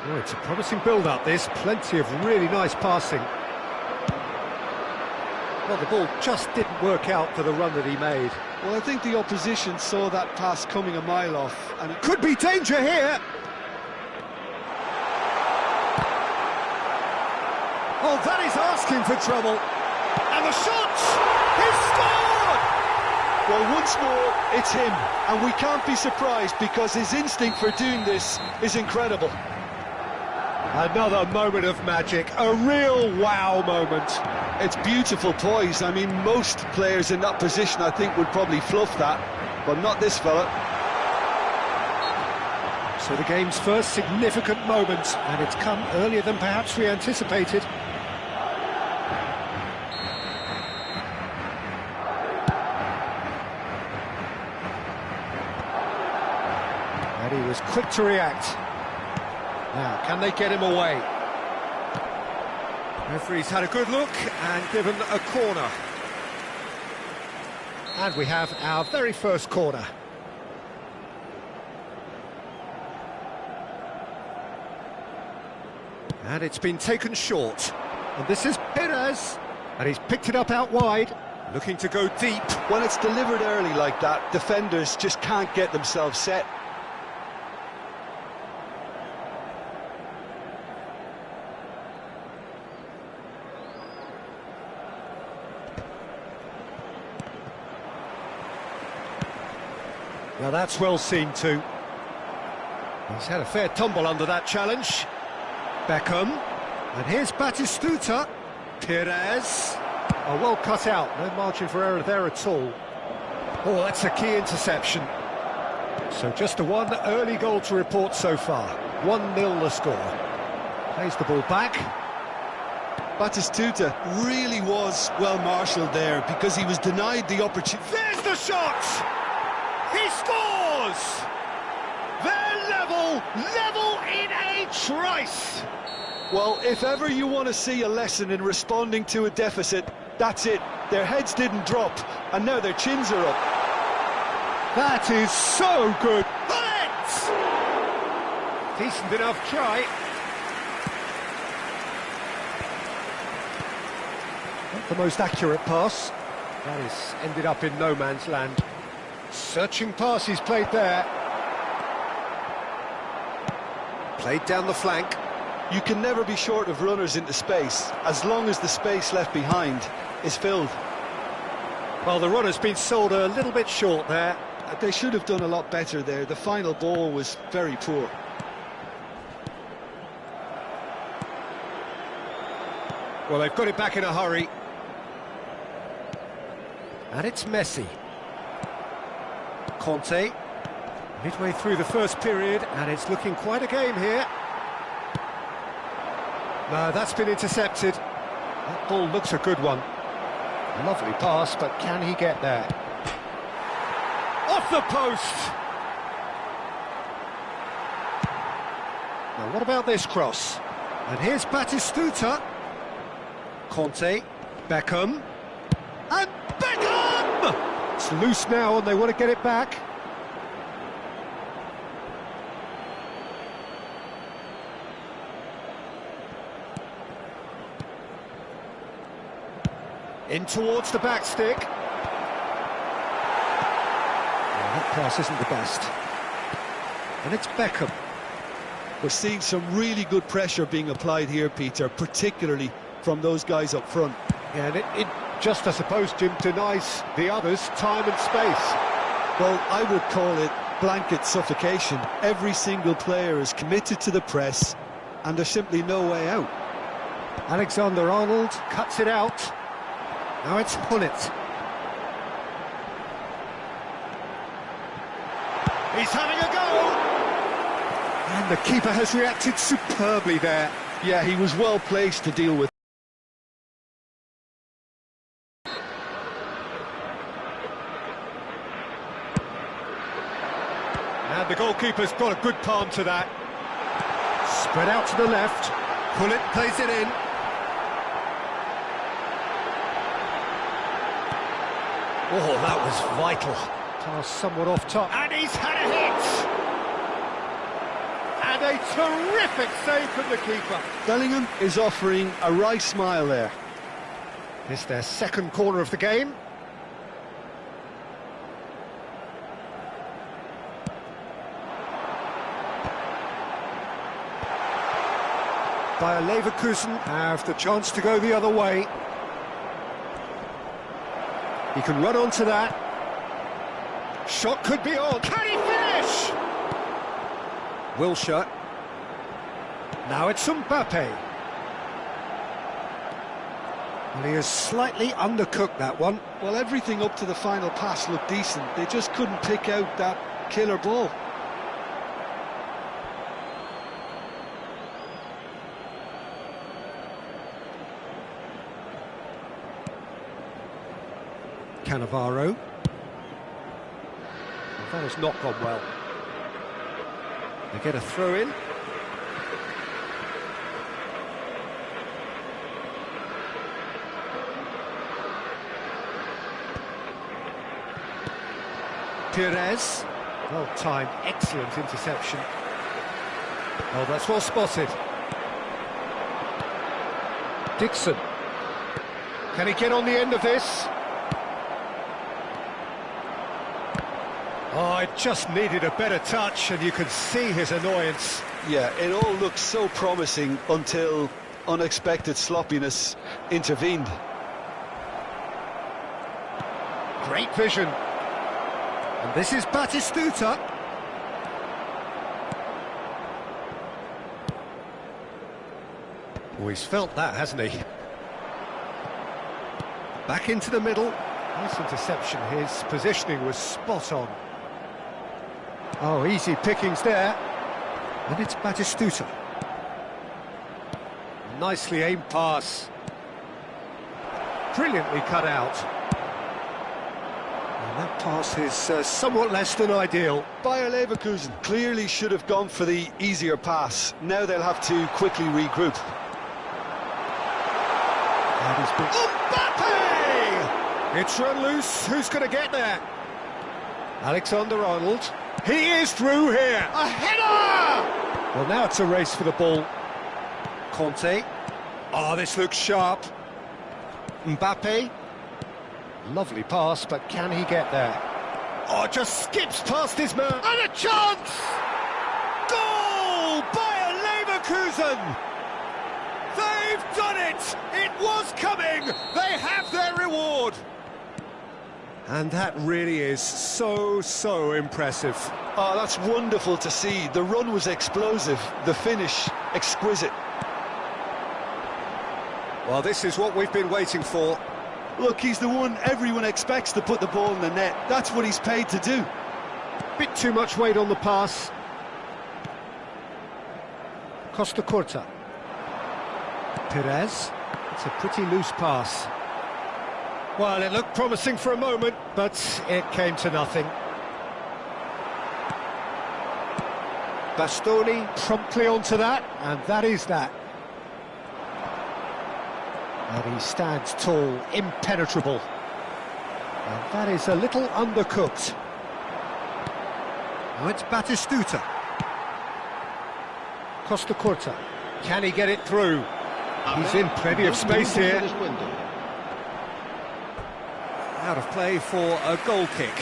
Oh, it's a promising build-up, this. Plenty of really nice passing. Well, the ball just didn't work out for the run that he made. Well, I think the opposition saw that pass coming a mile off, and it could be danger here. Oh, that is asking for trouble. And the shot! He's scored! Well, once more, it's him, and we can't be surprised because his instinct for doing this is incredible. Another moment of magic, a real wow moment. It's beautiful poise. I mean, most players in that position, I think, would probably fluff that, but not this fella. So the game's first significant moment, and it's come earlier than perhaps we anticipated. And he was quick to react. Now, can they get him away? Referee's had a good look and given a corner. And we have our very first corner. And it's been taken short. And this is Perez. And he's picked it up out wide, looking to go deep. When it's delivered early like that, defenders just can't get themselves set. Now that's well seen too. He's had a fair tumble under that challenge. Beckham. And here's Batistuta. Perez. Oh, well cut out. No margin for error there at all. Oh, that's a key interception. So just a one early goal to report so far. 1-0 the score. Plays the ball back. Batistuta really was well marshalled there because he was denied the opportunity. There's the shot! He scores! They're level in a trice! Well, if ever you want to see a lesson in responding to a deficit, that's it. Their heads didn't drop, and now their chins are up. That is so good! Bullet! Decent enough try. Not the most accurate pass. That is ended up in no man's land. Searching pass he's played there. Played down the flank. You can never be short of runners into space, as long as the space left behind is filled. Well, the runner's been sold a little bit short there. They should have done a lot better there. The final ball was very poor. Well, they've got it back in a hurry. And it's Messi. Conte, midway through the first period, and it's looking quite a game here. No, that's been intercepted. That ball looks a good one. A lovely pass, but can he get there? Off the post! Now, what about this cross? And here's Batistuta. Conte, Beckham, and Beckham! It's loose now and they want to get it back. In towards the back stick. Well, that pass isn't the best. And it's Beckham. We're seeing some really good pressure being applied here, Peter, particularly from those guys up front. Yeah, and it just, I suppose, Jim, denies the others time and space. Well, I would call it blanket suffocation. Every single player is committed to the press, and there's simply no way out. Alexander-Arnold cuts it out. Now it's Hullet. He's having a go! And the keeper has reacted superbly there. Yeah, he was well placed to deal with. And the goalkeeper's got a good palm to that. Spread out to the left. Hullet plays it in. Oh, that was vital. Pass somewhat off top. And he's had a hit! And a terrific save from the keeper. Bellingham is offering a wry smile there. It's their second corner of the game. Bayer Leverkusen have the chance to go the other way. He can run onto that. Shot could be on. Can he finish? Wilshere. Now it's Mbappe. Well, he has slightly undercooked that one. Well, everything up to the final pass looked decent. They just couldn't pick out that killer ball. Cannavaro. That has not gone well. They get a throw in. Pires. Well timed, excellent interception. Oh, that's well spotted. Dixon. Can he get on the end of this? Oh, it just needed a better touch, and you could see his annoyance. Yeah, it all looked so promising until unexpected sloppiness intervened. Great vision. And this is Batistuta. Oh, he's felt that, hasn't he? Back into the middle. Nice interception. His positioning was spot on. Oh, easy pickings there. And it's Batistuta. Nicely aimed pass. Brilliantly cut out. And that pass is somewhat less than ideal. Bayer Leverkusen clearly should have gone for the easier pass. Now they'll have to quickly regroup. And he's been... Mbappe! It's run loose. Who's going to get there? Alexander-Arnold. He is through here. A header! Well, now it's a race for the ball. Conte. Oh, this looks sharp. Mbappe. Lovely pass, but can he get there? Oh, just skips past his man. And a chance! Goal! Bayer Leverkusen! They've done it! It was coming! They have their reward! And that really is so impressive. Oh, that's wonderful to see. The run was explosive, the finish exquisite. Well, this is what we've been waiting for. Look, he's the one everyone expects to put the ball in the net. That's what he's paid to do. Bit too much weight on the pass. Costa Curta. Pires. It's a pretty loose pass. Well, it looked promising for a moment, but it came to nothing. Bastoni promptly onto that, and that is that. And he stands tall, impenetrable. And that is a little undercooked. Now it's Batistuta. Costa Curta. Can he get it through? He's in plenty of space here. Out of play for a goal kick.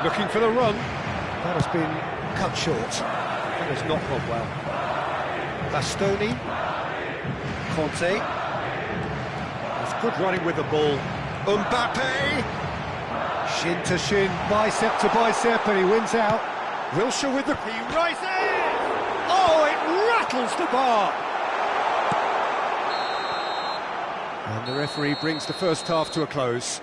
Looking for the run. That has been cut short. That has not gone well. Bastoni. Conte. That's good running with the ball. Mbappe! Shin to shin, bicep to bicep, and he wins out. Wilshere with the... He rises! Oh, it rattles the bar! And the referee brings the first half to a close.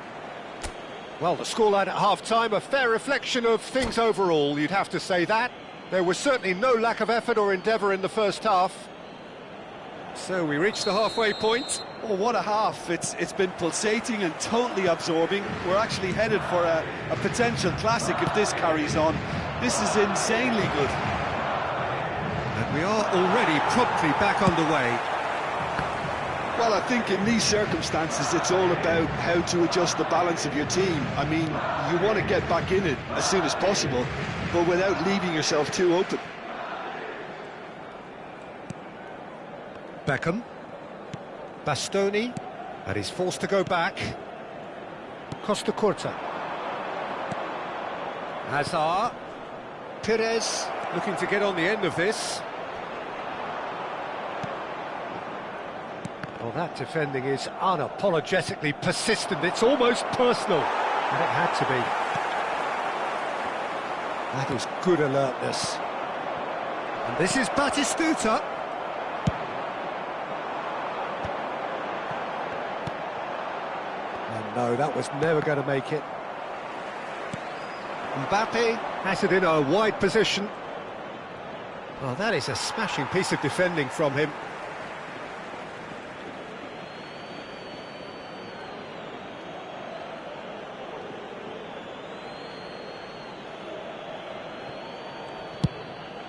Well, the scoreline at half-time, a fair reflection of things overall, you'd have to say that. There was certainly no lack of effort or endeavour in the first half. So we reach the halfway point. Oh, what a half. It's been pulsating and totally absorbing. We're actually headed for a potential classic if this carries on. This is insanely good. And we are already promptly back underway. Well, I think in these circumstances it's all about how to adjust the balance of your team. I mean, you want to get back in it as soon as possible, but without leaving yourself too open. Beckham. Bastoni. And he's forced to go back. Costa Curta. Hazard. Perez looking to get on the end of this. Well, that defending is unapologetically persistent. It's almost personal. And it had to be. That is good alertness. And this is Batistuta. And no, that was never going to make it. Mbappe has it in a wide position. Well, that is a smashing piece of defending from him.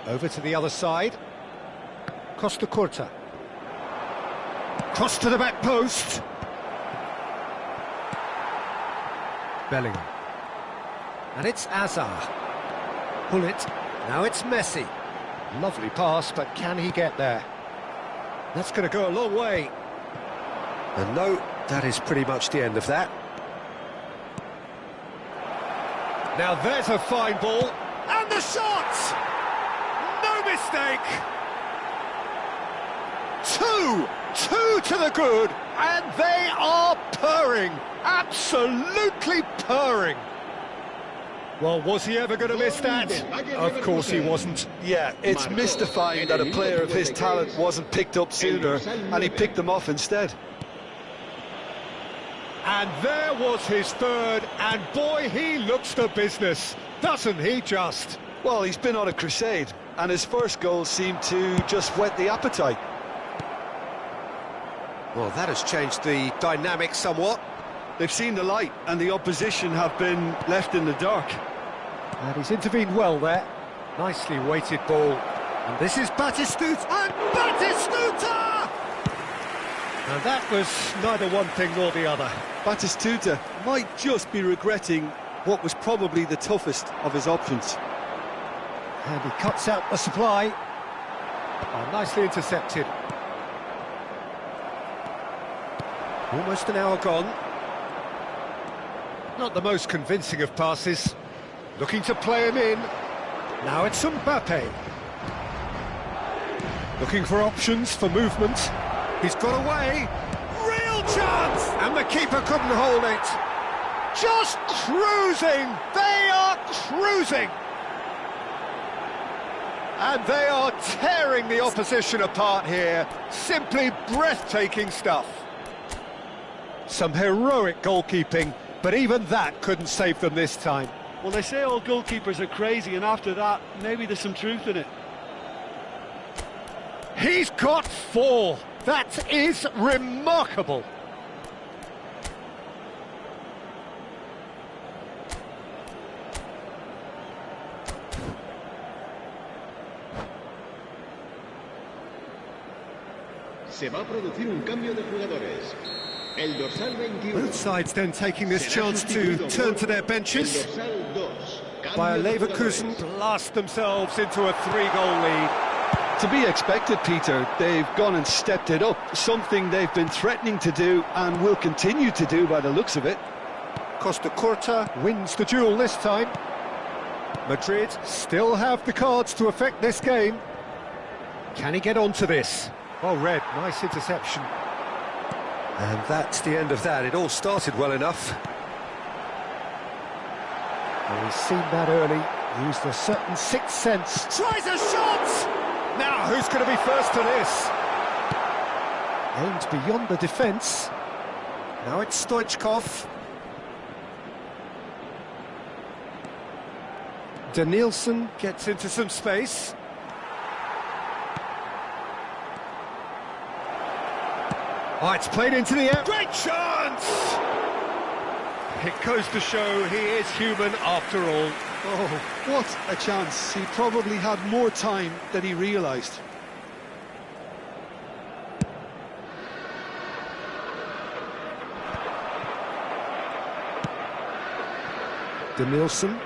Over to the other side. Costa Curta. Cross to the back post. Bellingham. And it's Hazard. Pull it. Now it's Messi. Lovely pass, but can he get there? That's going to go a long way. And no, that is pretty much the end of that. Now there's a fine ball. And the shot! No mistake! Two to the good, and they are purring, absolutely purring. Well, was he ever going to miss that? Of course he wasn't. Yeah, it's mystifying that a player of his talent wasn't picked up sooner, and he picked them off instead. And there was his third, and boy, he looks the business, doesn't he just? Well, he's been on a crusade, and his first goal seemed to just whet the appetite. Well, that has changed the dynamic somewhat. They've seen the light, and the opposition have been left in the dark. And he's intervened well there. Nicely weighted ball. And this is Batistuta! And Batistuta! And that was neither one thing nor the other. Batistuta might just be regretting what was probably the toughest of his options. And he cuts out the supply. Oh, nicely intercepted. Almost an hour gone. Not the most convincing of passes. Looking to play him in. Now it's Mbappe. Looking for options for movement. He's got away. Real chance! And the keeper couldn't hold it. Just cruising! They are cruising! And they are tearing the opposition apart here. Simply breathtaking stuff. Some heroic goalkeeping, but even that couldn't save them this time. Well, they say all goalkeepers are crazy, and after that, maybe there's some truth in it. He's got 4. That is remarkable. Se va a producir un cambio de jugadores. El dorsal 21. Both sides then taking this chance to turn to their benches. Bayer Leverkusen blast themselves into a 3-goal lead. To be expected, Peter. They've gone and stepped it up, something they've been threatening to do and will continue to do by the looks of it. Costa Curta wins the duel this time. Madrid still have the cards to affect this game. Can he get onto this? Well read, nice interception. And that's the end of that. It all started well enough. Well, he's seen that early, used a certain sixth sense. Tries a shot! Now, who's going to be first to this? Aimed beyond the defence. Now it's Stoichkov. Danielson gets into some space. Oh, it's played into the air. Great chance! It goes to show he is human after all. Oh, what a chance. He probably had more time than he realised. Danielson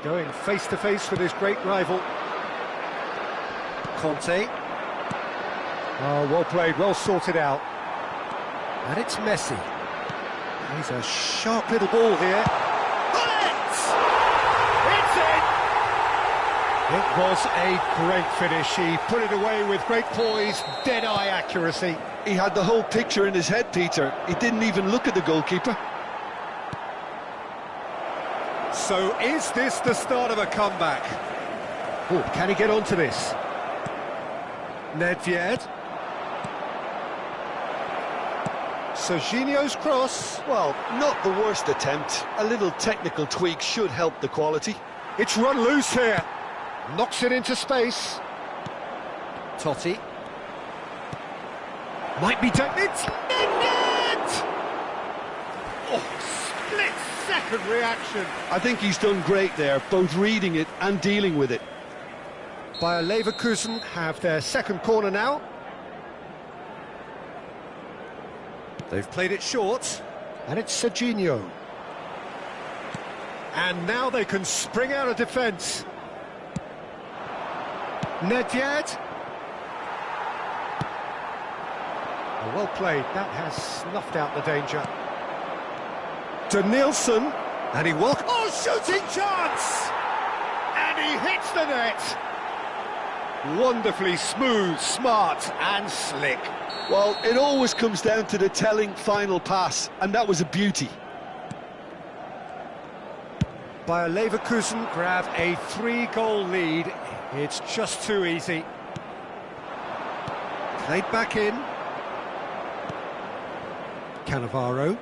going face-to-face with his great rival. Conte. Oh, well played, well sorted out. And it's Messi. He's a sharp little ball here. It's in! It was a great finish. He put it away with great poise, dead-eye accuracy. He had the whole picture in his head, Peter. He didn't even look at the goalkeeper. So is this the start of a comeback? Oh, can he get onto this? Nedved. Serginho's cross. Well, not the worst attempt. A little technical tweak should help the quality. It's run loose here. Knocks it into space. Totti. Might be taken. It's Nedved! Oh, split-second reaction. I think he's done great there, both reading it and dealing with it. Bayer Leverkusen have their second corner now. They've played it short, and it's Serginho. And now they can spring out of defence. Nedved. Oh, well played, that has snuffed out the danger. Danielson, and he will... Oh, shooting chance! And he hits the net! Wonderfully smooth, smart and slick. Well, it always comes down to the telling final pass, and that was a beauty. Bayer Leverkusen grab a 3-goal lead. It's just too easy. Played back in. Cannavaro.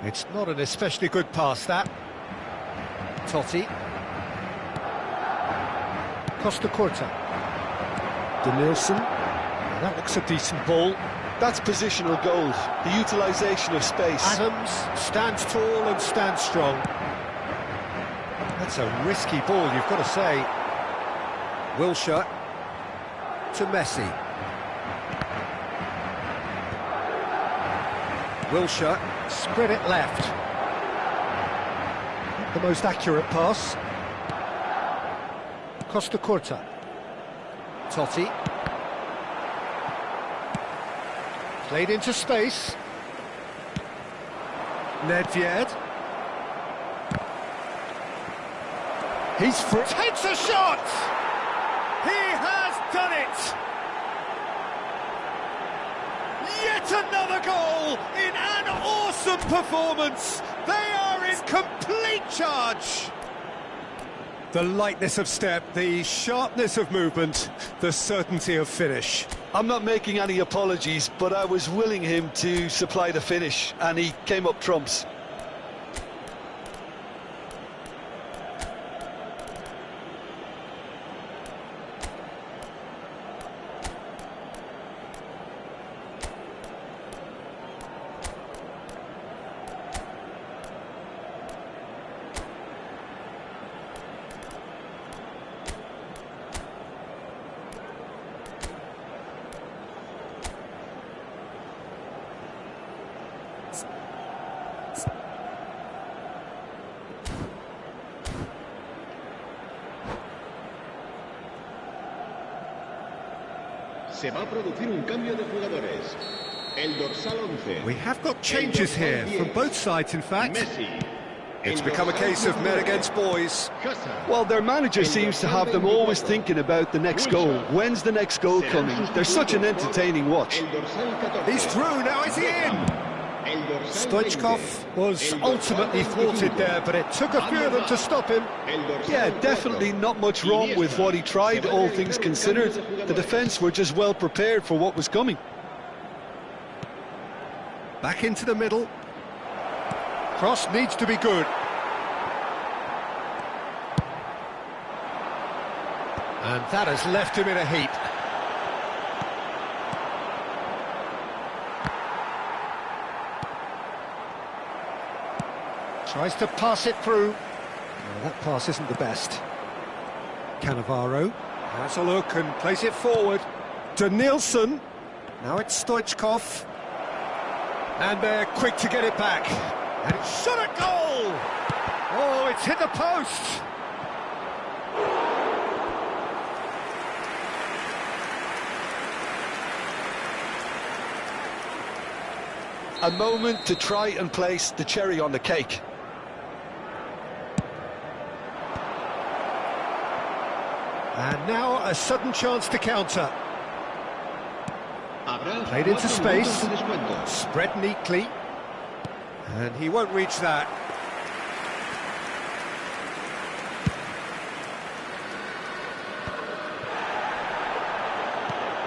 It's not an especially good pass, that. Totti. Costa Curta. Danielson. That looks a decent ball. That's positional goals, the utilisation of space. Adams stands tall and stands strong. That's a risky ball, you've got to say. Wilshere to Messi. Wilshere spread it left. Not the most accurate pass. Costa Curta. Totti. Played into space. Nedved. He's free. Takes a shot! He has done it! Yet another goal in an awesome performance! They are in complete charge! The lightness of step, the sharpness of movement, the certainty of finish. I'm not making any apologies, but I was willing him to supply the finish, and he came up trumps. Se va a producir un cambio de jugadores. El dorsal 11. We have got changes here from both sides, in fact. Messi. It's become a case of men against boys. Well, their manager seems to have them always thinking about the next goal. When's the next goal coming? They're such an entertaining watch. He's through, now is he in? Stoichkov was ultimately thwarted there, but it took a few of them to stop him. Yeah, definitely not much wrong with what he tried, all things considered. The defence were just well prepared for what was coming. Back into the middle. Cross needs to be good. And that has left him in a heap. Tries to pass it through. Well, that pass isn't the best. Cannavaro has a look and plays it forward. Danielson. Now it's Stoichkov. And they're quick to get it back. And it's shot at goal! Oh, it's hit the post! A moment to try and place the cherry on the cake. And now a sudden chance to counter. Played into space, spread neatly, and he won't reach that.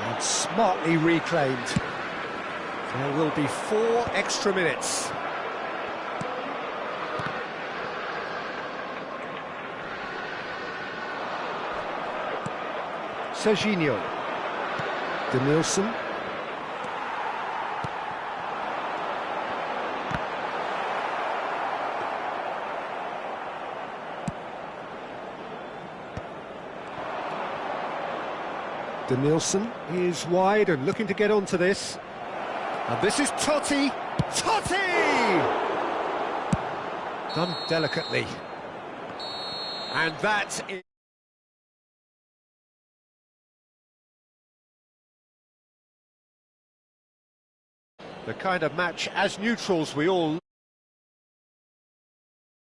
And smartly reclaimed. There will be 4 extra minutes. Serginho. Danielson. Danielson is wide and looking to get onto this. And this is Totti! Totti! Done delicately. And that is... the kind of match, as neutrals, we all